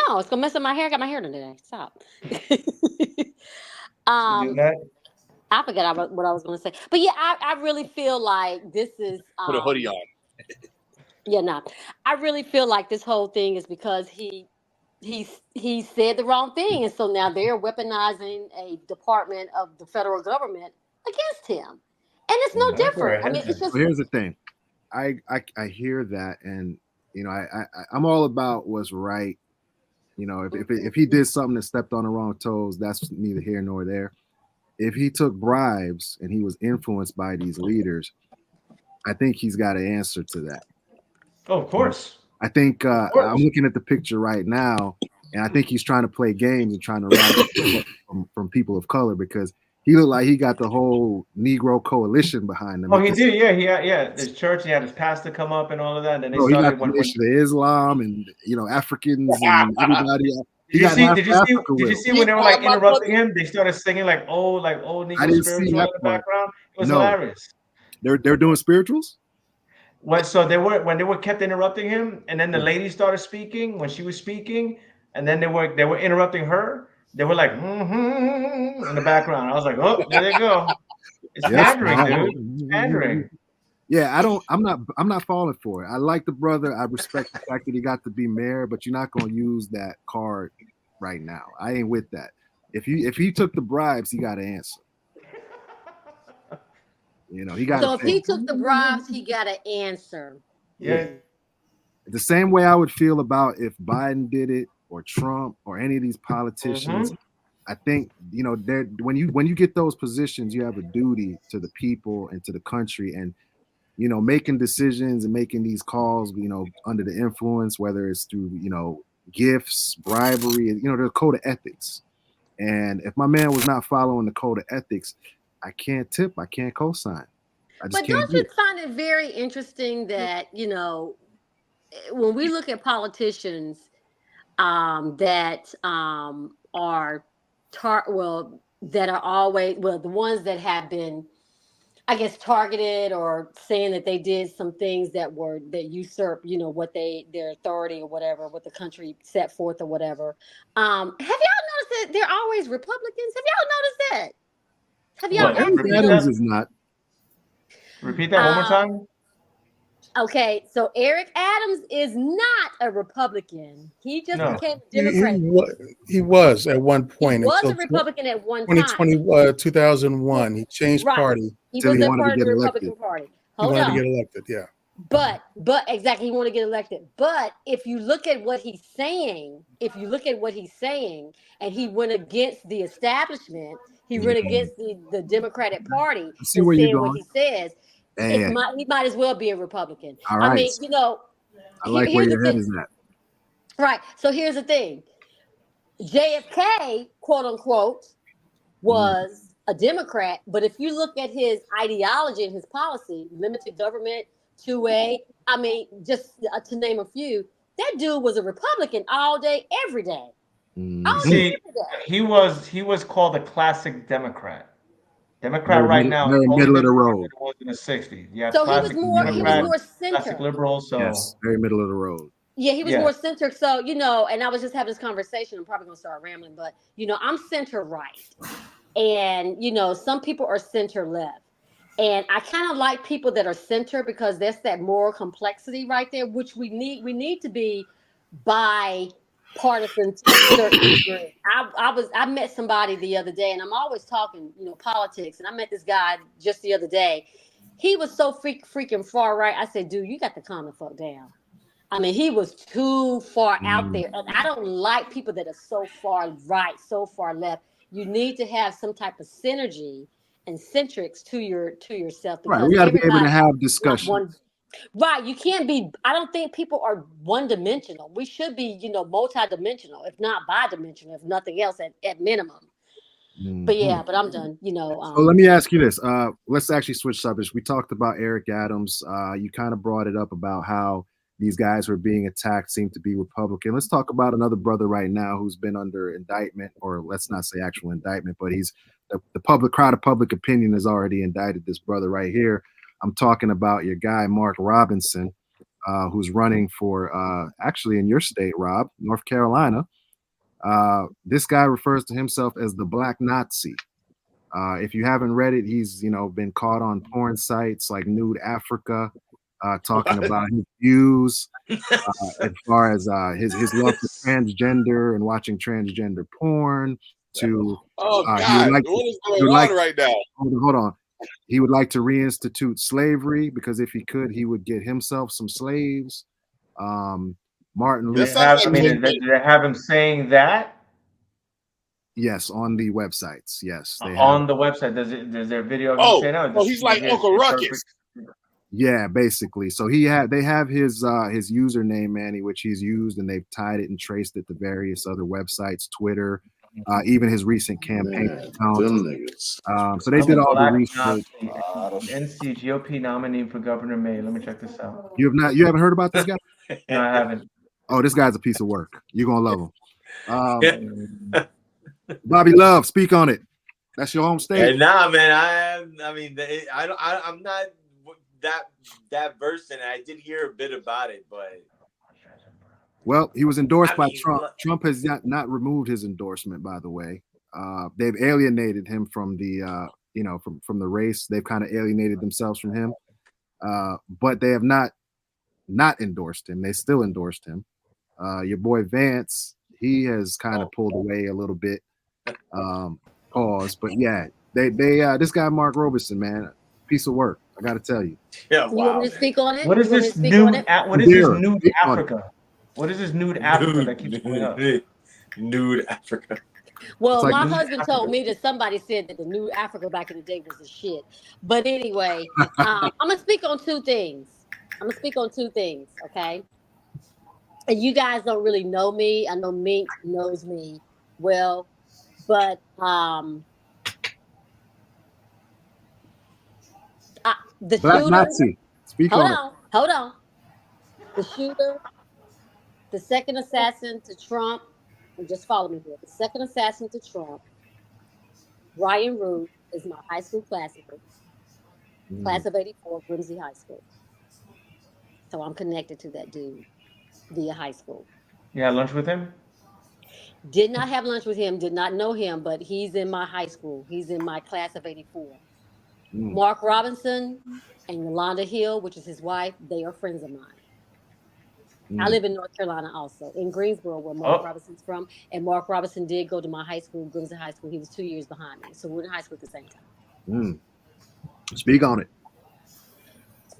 H: No, it's gonna mess up my hair. I got my hair done today. Stop. I forgot what I was gonna say. But yeah, I really feel like this is
E: put a hoodie on.
H: Yeah, no. I really feel like this whole thing is because he said the wrong thing, and so now they're weaponizing a department of the federal government against him, and it's no different. I mean, it's just.
F: Well, here's the thing, I hear that, and you know, I'm all about what's right. You know, if he did something that stepped on the wrong toes, that's neither here nor there. If he took bribes and he was influenced by these leaders, I think he's got to answer to that.
D: Oh, of course.
F: I think I'm looking at the picture right now, and I think he's trying to play games and trying to rally from people of color because he looked like he got the whole Negro coalition behind him.
D: Oh, he did. Yeah. His church, he had his pastor come up and all of that. And then they started
F: he got the Islam and Africans and everybody.
D: Did you see when they were like interrupting him? They started singing like old Negro spirituals in the background. It was hilarious.
F: They're doing spirituals.
D: When they were kept interrupting him, and then the lady started speaking when she was speaking, and then they were interrupting her. They were like in the background. I was like, oh, there they go. It's pandering, dude. It's pandering.
F: Yeah, I'm not falling for it. I like the brother. I respect the fact that he got to be mayor, but you're not going to use that card right now. I ain't with that. If he took the bribes, he got to answer. He got.
H: So if he took the bribes, he got to answer.
D: Yeah.
F: The same way I would feel about if Biden did it or Trump or any of these politicians. I think when you get those positions, you have a duty to the people and to the country, and making decisions and making these calls, under the influence, whether it's through gifts, bribery, the code of ethics. And if my man was not following the code of ethics, I can't tip. I can't co-sign.
H: But don't you find it very interesting that, you know, when we look at politicians that are that are always, well, the ones that have been, I guess, targeted or saying that they did some things that usurp, you know, what their authority or whatever, what the country set forth or whatever. Have y'all noticed that they're always Republicans? Have y'all noticed that? Have y'all
F: Adams is not.
D: Repeat that one more time.
H: Okay, so Eric Adams is not a Republican. He just became a Democrat.
G: He was at one point.
H: He was a Republican at one time.
G: 2001. He changed party.
H: He was a part of the Republican Party.
G: He wanted to get elected, yeah.
H: But exactly, he wanted to get elected. But if you look at what he's saying, and he went against the establishment, he went against the Democratic Party,
F: see where you're going.
H: What he says. He might as well be a Republican.
F: All right.
H: I mean, you know,
F: I like where your head is at.
H: Right. So here's the thing. JFK, quote unquote, was a Democrat, but if you look at his ideology and his policy, limited government, 2A, I mean, just to name a few, that dude was a Republican all day, every day.
D: See, he was called a classic Democrat. Right now,
F: middle of the road.
D: Was in the 60s. Yeah,
H: so he was more center.
D: Classic liberal, so
F: yes, very middle of the road.
H: Yeah, he was more center. So, you know, and I was just having this conversation. I'm probably gonna start rambling, but you know, I'm center right, and you know, some people are center left, and I kind of like people that are center because that's that moral complexity right there, which we need. We need to be bipartisan to a certain degree. I met somebody the other day, and I'm always talking, you know, politics, and I met this guy just the other day. He was so freaking far right. I said, dude, you got to calm the fuck down. I mean, he was too far out there, and I don't like people that are so far right, so far left. You need to have some type of synergy and centrics to yourself.
F: Right, we got to be able to have discussion.
H: Right, you can't be. I don't think people are one-dimensional. We should be, you know, multi-dimensional, if not bi-dimensional, if nothing else, at minimum. But yeah, but I'm done. You know.
F: So let me ask you this. Let's actually switch subjects. We talked about Eric Adams. You kind of brought it up about how these guys who are being attacked seem to be Republican. Let's talk about another brother right now who's been under indictment, or let's not say actual indictment, but he's the crowd of public opinion has already indicted this brother right here. I'm talking about your guy, Mark Robinson, who's running for actually in your state, Rob, North Carolina. This guy refers to himself as the Black Nazi. If you haven't read it, he's, you know, been caught on porn sites like Nude Africa, talking about his views as far as his love for transgender and watching transgender porn. To
E: God, what is going on right now?
F: Hold on. He would like to reinstitute slavery because if he could, he would get himself some slaves. Martin Luther.
D: Did they have him saying that?
F: Yes, on the websites. Yes, they
D: on the website. Does there video of him saying no?
E: Oh, he's like Uncle Ruckus.
F: Yeah, basically. So they have his username, Manny, which he's used, and they've tied it and traced it to various other websites, Twitter, even his recent campaign accounts. So they did all the research.
D: NC GOP nominee for Governor May. Let me check this out.
F: You haven't heard about this guy?
D: No, I haven't.
F: Oh, this guy's a piece of work. You're gonna love him. Bobby Love, speak on it. That's your home state.
B: Hey, nah, man. I'm not that versed in it. I did hear a bit about it, but
F: well, he was endorsed by Trump. Trump has not removed his endorsement, by the way. They've alienated him from the from the race. They've kind of alienated themselves from him, but they have not endorsed him. They still endorsed him. Your boy Vance, he has kind of pulled away a little bit. Pause, but yeah, they this guy Mark Robinson, man, piece of work. I got to tell you.
B: Yeah,
H: wow. You want me to speak on it?
D: What is this nude? What is this nude Africa? What is this nude Africa that keeps going up?
B: Nude Africa.
H: Well, like my husband told me that somebody said that the nude Africa back in the day was the shit. But anyway, I'm gonna speak on two things. Okay. And you guys don't really know me. I know Mink knows me well. But the
F: Black
H: shooter.
F: Nazi. Speak on it.
H: Hold on. The shooter, the second assassin to Trump, and just follow me here. The second assassin to Trump, Ryan Root, is my high school classmate, class of '84, Grimsby High School. So I'm connected to that dude via high school.
D: You had lunch with him?
H: Did not have lunch with him, did not know him, but he's in my high school. He's in my class of '84. Mark Robinson and Yolanda Hill, which is his wife, they are friends of mine. I live in North Carolina also, in Greensboro, where Mark Robinson's from. And Mark Robinson did go to my high school, Grimsby High School. He was 2 years behind me. So we're in high school at the same time.
F: Speak on it.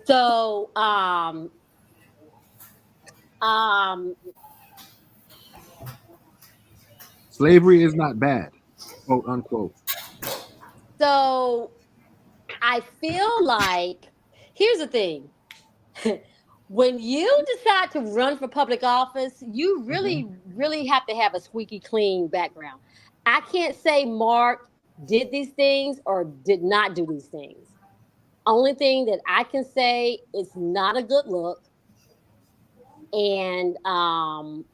H: So,
F: slavery is not bad, quote unquote.
H: So I feel like, here's the thing. When you decide to run for public office, you really, really have to have a squeaky clean background. I can't say Mark did these things or did not do these things. Only thing that I can say, it's not a good look. And am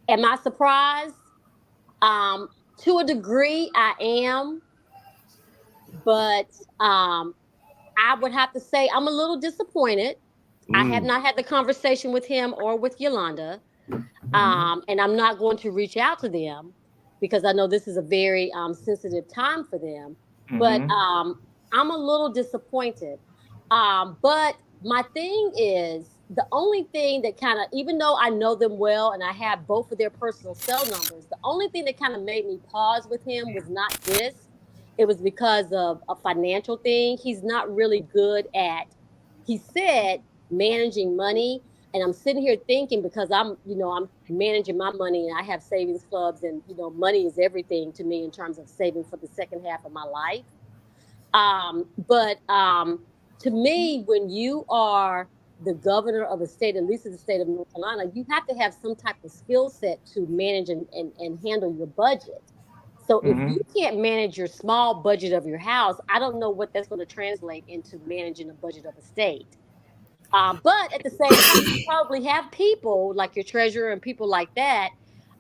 H: I surprised? To a degree, I am. But I would have to say I'm a little disappointed. I have not had the conversation with him or with Yolanda. And I'm not going to reach out to them because I know this is a very sensitive time for them. But I'm a little disappointed. But my thing is, the only thing that kind of, even though I know them well and I have both of their personal cell numbers, the only thing that kind of made me pause with him was not this. It was because of a financial thing. He's not really good at, he said, managing money. And I'm sitting here thinking, because I'm managing my money and I have savings clubs, and, money is everything to me in terms of saving for the second half of my life. But to me, when you are the governor of a state, at least in the state of North Carolina, you have to have some type of skill set to manage and handle your budget. So if you can't manage your small budget of your house, I don't know what that's going to translate into managing a budget of a state. But at the same time, you probably have people like your treasurer and people like that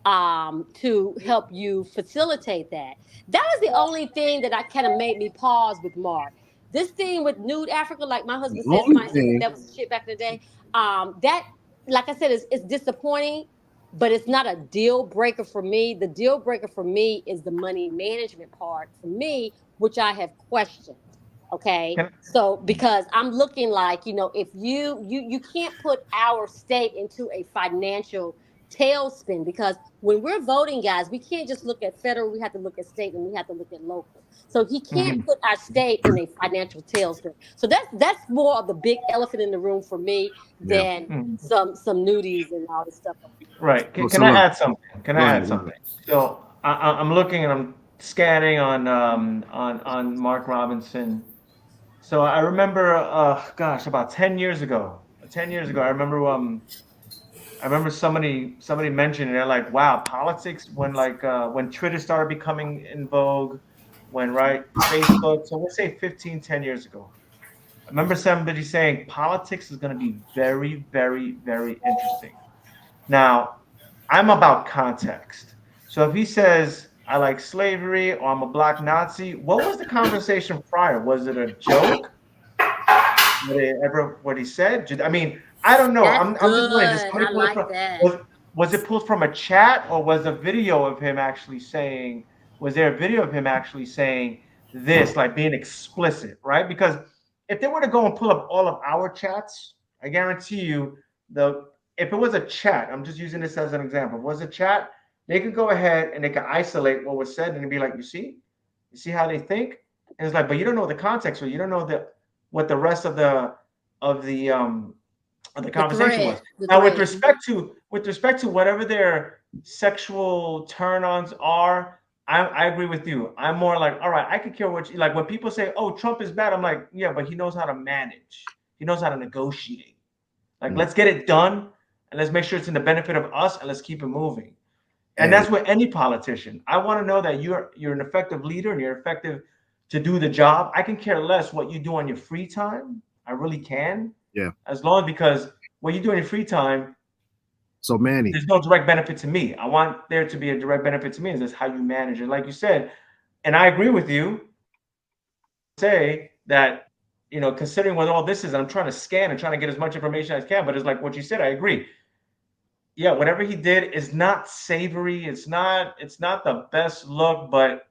H: to help you facilitate that. That was the only thing that I kind of made me pause with Mark. This thing with Nude Africa, like my husband said, that was shit back in the day. That, like I said, is disappointing. But it's not a deal breaker for me. The deal breaker for me is the money management part for me, which I have questioned. Okay. So because I'm looking like, if you can't put our state into a financial tailspin, because when we're voting, guys, we can't just look at federal, we have to look at state, and we have to look at local. So he can't put our state in a financial tailspin. So that's more of the big elephant in the room for me than some nudies and all this stuff.
D: Right. Can I add something? I add something? So I'm looking and I'm scanning on Mark Robinson. So I remember, about 10 years ago. I remember somebody mentioned it. They're like, "Wow, politics." When Twitter started becoming in vogue, Facebook. So let's say 10 years ago. I remember somebody saying politics is going to be very, very, very interesting. Now, I'm about context. So if he says, I like slavery, or I'm a black Nazi, what was the conversation prior? Was it a joke? What he said? I mean, I don't know. I'm just wondering. Was it pulled from a chat, or was a video of him actually saying, was there a video of him actually saying this, like being explicit, right? Because if they were to go and pull up all of our chats, I guarantee you, if it was a chat, I'm just using this as an example. If it was a chat, they could go ahead and they could isolate what was said and be like, you see how they think? And it's like, but you don't know the context, or you don't know what the rest of the conversation was. Now, with respect to whatever their sexual turn-ons are, I agree with you. I'm more like, all right, I could care what like when people say, oh, Trump is bad, I'm like, yeah, but he knows how to manage. He knows how to negotiate. Like, let's get it done, and let's make sure it's in the benefit of us, and let's keep it moving. And that's with any politician. I want to know that you're an effective leader and you're effective to do the job. I can care less what you do on your free time. I really can.
F: Yeah.
D: As long because what you do in your free time,
F: so Manny,
D: there's no direct benefit to me. I want there to be a direct benefit to me. And that's how you manage it. Like you said, and I agree with you. Say that, considering what all this is, I'm trying to scan and trying to get as much information as I can. But it's like what you said. I agree. Yeah, whatever he did is not savory. It's not the best look, but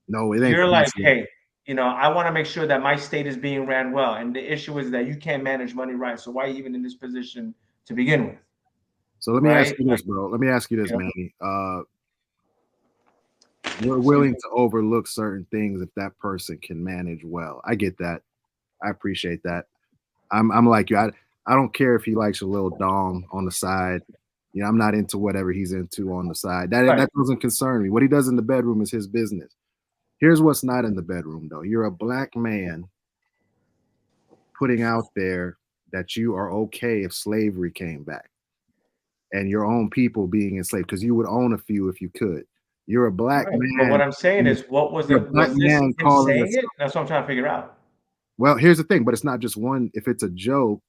F: no, it ain't.
D: You're like, hey, I want to make sure that my state is being ran well. And the issue is that you can't manage money right. So why even in this position to begin with?
F: So let me ask you this, bro. Let me ask you this, Manny. We're willing to overlook certain things if that person can manage well. I get that. I appreciate that. I'm like you. I don't care if he likes a little dong on the side. I'm not into whatever he's into on the side. That doesn't concern me. What he does in the bedroom is his business. Here's what's not in the bedroom, though. You're a black man putting out there that you are okay if slavery came back and your own people being enslaved, because you would own a few if you could. You're a black man.
D: But what I'm saying is, what was the black man saying it? That's what I'm trying to figure out.
F: Well, here's the thing, but it's not just one. If it's a joke,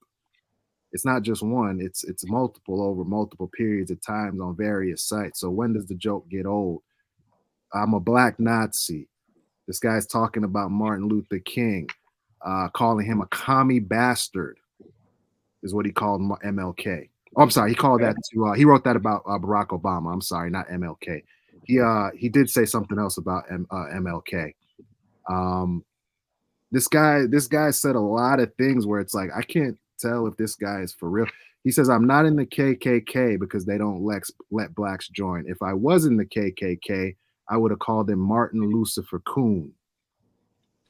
F: it's not just one. It's multiple over multiple periods of times on various sites. So when does the joke get old? I'm a black Nazi. This guy's talking about Martin Luther King, calling him a commie bastard, is what he called MLK. Oh, I'm sorry, he called that to. He wrote that about Barack Obama. I'm sorry, not MLK. He did say something else about MLK. This guy said a lot of things where it's like I can't tell if this guy is for real. He says, I'm not in the KKK because they don't let blacks join. If I was in the KKK, I would have called him Martin Lucifer Coon.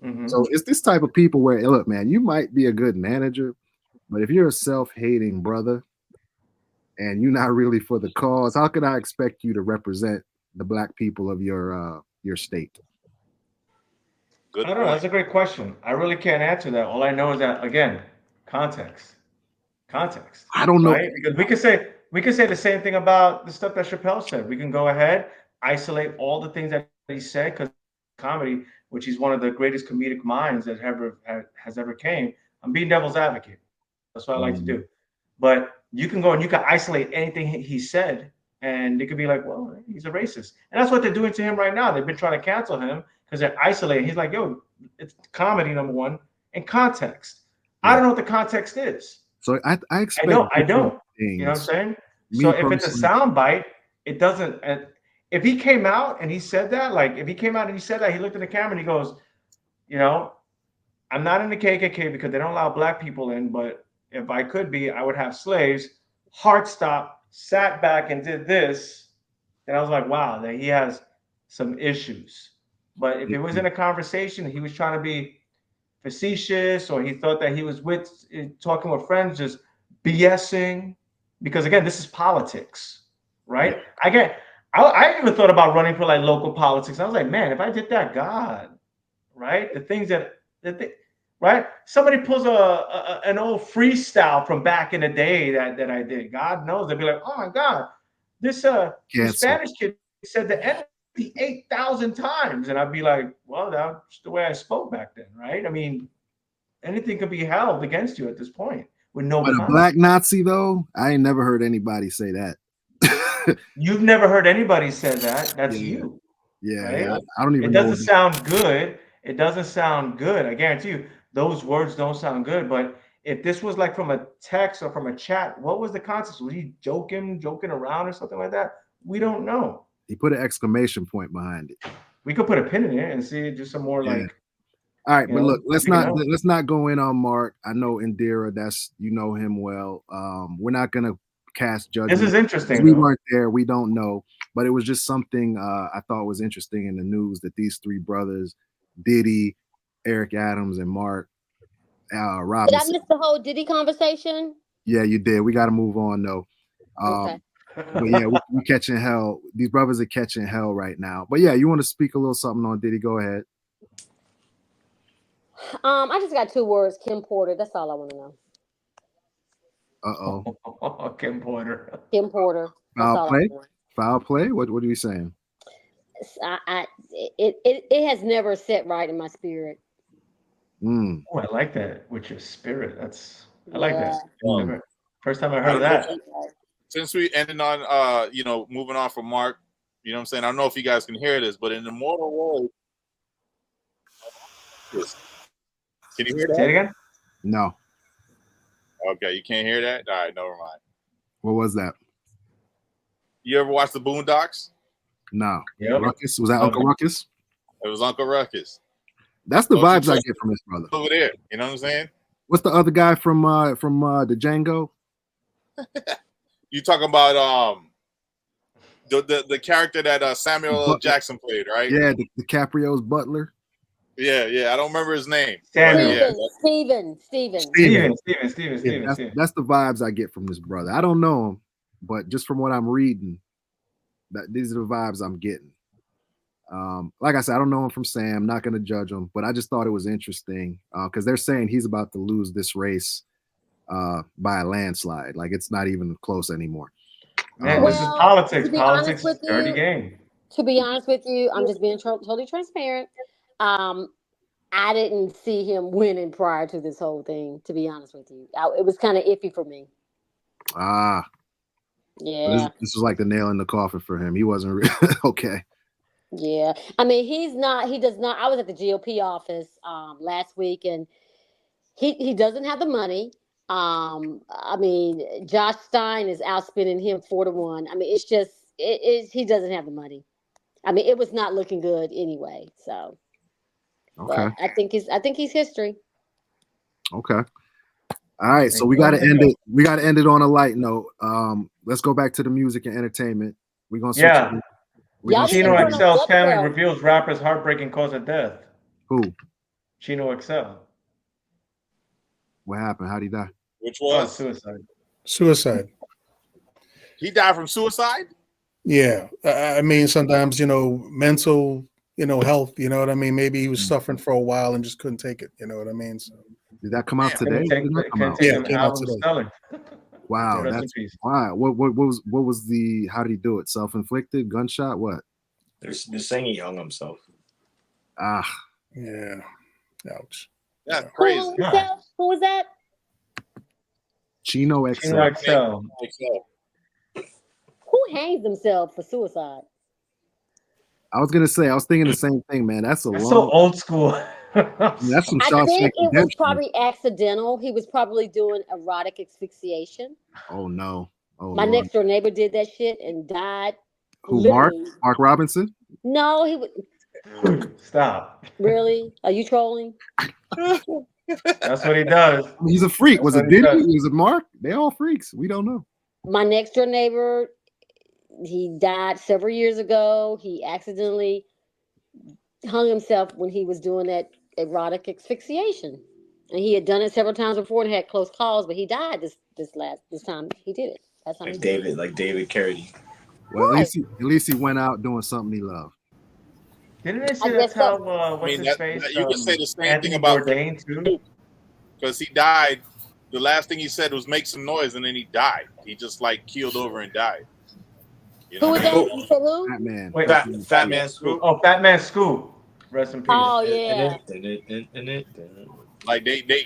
F: Mm-hmm. So it's this type of people where, look, man, you might be a good manager, but if you're a self-hating brother and you're not really for the cause, how can I expect you to represent the black people of your state?
D: Good I don't know. That's a great question. I really can't answer that. All I know is that, again, context.
F: I don't know.
D: Right? Because we can say the same thing about the stuff that Chappelle said. We can go ahead, isolate all the things that he said, because comedy, which he's one of the greatest comedic minds that has ever came. I'm being devil's advocate. That's what I like to do. But you can go and you can isolate anything he said, and it could be like, well, he's a racist. And that's what they're doing to him right now. They've been trying to cancel him because they're isolating. He's like, yo, it's comedy, number one, and context. Yeah. I don't know what the context is.
F: So I expect
D: I don't. You know what I'm saying? So if it's a sound bite, it doesn't. If he came out and he said that, he looked in the camera and he goes, I'm not in the KKK because they don't allow black people in, but if I could be, I would have slaves. Heart stopped, sat back and did this. And I was like, wow, that he has some issues. But if it was in a conversation, he was trying to be facetious, or he thought that he was talking with friends, just BSing, because again, this is politics, right? Yeah. I even thought about running for like local politics. I was like, man, if I did that, God, right? The things right? Somebody pulls an old freestyle from back in the day that I did. God knows, they'd be like, oh my God, this Spanish kid said the N 8,000 times, and I'd be like, well, that's the way I spoke back then, right? I mean, anything could be held against you at this point with no.
F: But a black Nazi, though, I ain't never heard anybody say that.
D: You've never heard anybody say that. That's you.
F: Yeah,
D: right?
F: Yeah. I don't even.
D: It doesn't sound good. It doesn't sound good. I guarantee you, those words don't sound good. But if this was like from a text or from a chat, what was the context? Was he joking around or something like that? We don't know.
F: He put an exclamation point behind it.
D: We could put a pin in it and see just some more like.
F: All right, but look, let's not go in on Mark. I know Indira, you know him well. We're not gonna cast judgment.
D: This is interesting.
F: We weren't there. We don't know, but it was just something I thought was interesting in the news that these three brothers, Diddy, Eric Adams, and Mark Robinson.
H: Did I miss the whole Diddy conversation?
F: Yeah, you did. We got to move on though. Okay. But yeah, we're catching hell. These brothers are catching hell right now. But yeah, you want to speak a little something on Diddy? Go ahead.
H: I just got 2 words. Kim Porter. That's all I want to know.
D: Kim Porter.
H: Kim Porter.
F: Foul play. Foul play? What are you saying?
H: It has never set right in my spirit.
D: Oh, I like that with your spirit. I like that.
F: Mm.
D: First time I heard of that.
E: Since we ended on moving on from Mark, you know what I'm saying? I don't know if you guys can hear this, but in the mortal world, can you hear that?
D: Say it again?
F: No.
E: Okay, you can't hear that? All right, never mind.
F: What was that?
E: You ever watch the Boondocks?
F: No.
D: Yep.
F: Ruckus? Was that Uncle Ruckus?
E: It was Uncle Ruckus.
F: That's the vibes I get from this brother.
E: Over there, you know what I'm saying?
F: What's the other guy from the Django?
E: You talking about the character that Samuel L. Jackson played, right?
F: Yeah, DiCaprio's butler.
E: Yeah. I don't remember his name.
H: Steven.
F: That's the vibes I get from this brother. I don't know him, but just from what I'm reading, these are the vibes I'm getting. Like I said, I don't know him from Sam. Not going to judge him, but I just thought it was interesting because they're saying he's about to lose this race by a landslide. Like it's not even close anymore.
D: Man, this is politics. Politics is a dirty game.
H: To be honest with you, I'm just being totally transparent. I didn't see him winning prior to this whole thing. To be honest with you, it was kind of iffy for me. Yeah.
F: This was like the nail in the coffin for him. He wasn't really okay.
H: Yeah, I mean, he does not. I was at the GOP office last week, and he doesn't have the money. I mean, Josh Stein is outspending him 4-1. I mean, it's just he doesn't have the money. I mean, it was not looking good anyway. So,
F: okay,
H: but I think he's history.
F: Okay, all right. So we got to end it. We got to end it on a light note. Let's go back to the music and entertainment. We're gonna switch
D: Chino XL scandal reveals rapper's heartbreaking cause of death.
F: Who?
D: Chino XL.
F: What happened? How'd he die?
E: Which was
G: Suicide.
E: He died from suicide?
G: Yeah. I mean, sometimes, mental, health, you know what I mean? Maybe he was suffering for a while and just couldn't take it. You know what I mean? So,
F: did that come out today?
G: Yeah, it came out today.
F: Wow, that's wow. What was the? How did he do it? Self-inflicted gunshot? What?
B: They're saying he hung himself.
G: Yeah. Ouch.
E: That's crazy.
H: Who was that?
F: Chino XL.
D: Chino XL.
H: Who hangs themselves for suicide?
F: I was thinking the same thing, man. That's
D: so old school.
F: That's some
H: I think it was probably accidental. He was probably doing erotic asphyxiation.
F: Oh no!
H: My next door neighbor did that shit and died.
F: Who? Mark Robinson?
H: No, he would.
D: Stop.
H: Really? Are you trolling?
D: That's what he does.
F: He's a freak. Was it Diddy? Was it Mark? They all freaks. We don't know.
H: My next door neighbor, he died several years ago. He accidentally hung himself when he was doing that erotic asphyxiation, and he had done it several times before and had close calls. But he died this time he did it. That's how
B: like David Carradine.
F: Well, at least he went out doing something he loved.
D: Didn't they say that's how? What's his face?
E: You can say the same
D: Anthony
E: thing about
D: Bourdain too,
E: because he died. The last thing he said was make some noise, and then he died. He just keeled over and died. You know?
H: Who was that? You said who?
F: Fatman.
D: Wait,
B: Fatman Scoop.
D: Oh, Fatman Scoop. Rest in peace.
H: Oh yeah.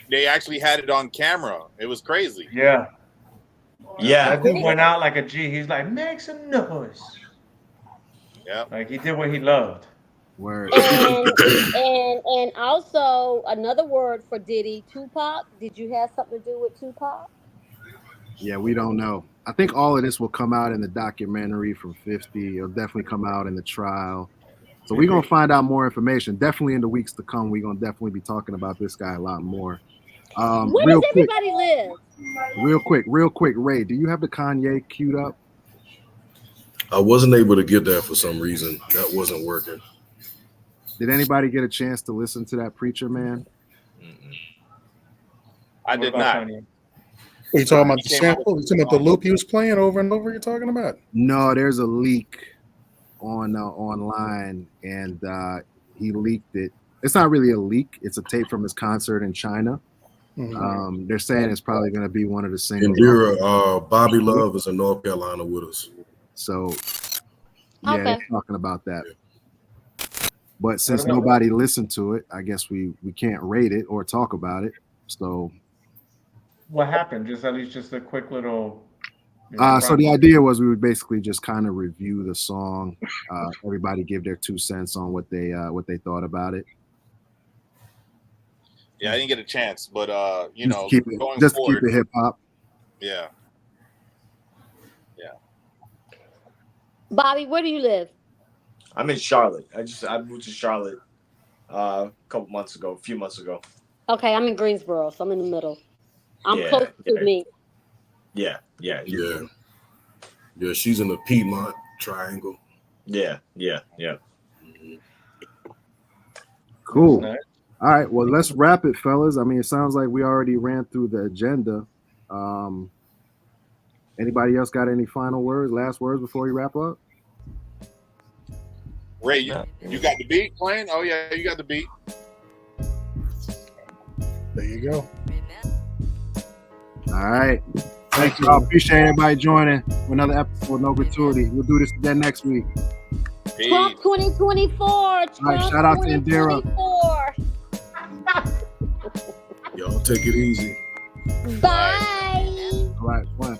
E: They actually had it on camera. It was crazy.
D: Yeah.
B: Yeah.
D: That dude went out like a G. He's like, make some noise.
E: Yeah.
D: Like he did what he loved.
F: Word.
H: And also another word for Diddy, Tupac. Did you have something to do with Tupac?
F: Yeah, we don't know. I think all of this will come out in the documentary from 50. It'll definitely come out in the trial. So we're going to find out more information. Definitely in the weeks to come, we're going to definitely be talking about this guy a lot more.
H: Where does everybody live?
F: Real quick, Ray, do you have the Kanye queued up?
C: I wasn't able to get that for some reason. That wasn't working.
F: Did anybody get a chance to listen to that Preacher Man?
E: I did not.
G: Are you talking about the sample? You talking about the loop he was playing over and over? You're talking about?
F: No, there's a leak on online, and he leaked it. It's not really a leak. It's a tape from his concert in China. Mm-hmm. They're saying it's probably going to be one of the singles.
C: Indira, Bobby Love is in North Carolina with us.
F: So Yeah, they're talking about that. But since nobody listened to it, I guess we can't rate it or talk about it. So
D: what happened? Just at least just a quick little.
F: So the idea was we would basically just kind of review the song. Everybody give their 2 cents on what they thought about it.
E: Yeah, I didn't get a chance, but
F: keep it hip hop.
E: Yeah.
H: Bobby, where do you live?
B: I'm in Charlotte. I moved to Charlotte a few months ago.
H: Okay, I'm in Greensboro, so I'm in the middle. I'm close to me.
C: Yeah, she's in the Piedmont Triangle.
B: Yeah.
F: Cool. Nice. All right, well, let's wrap it, fellas. I mean, it sounds like we already ran through the agenda. Anybody else got any last words before we wrap up?
E: Ray, you got the beat playing? Oh yeah, you got the beat.
G: There you go.
F: All right. Thank you. I appreciate everybody joining for another episode of No Gratuity. We'll do this again next week.
H: Trump 2024.
F: All right, shout out to Indira.
C: Y'all take it easy.
H: Bye.
F: All right, fine.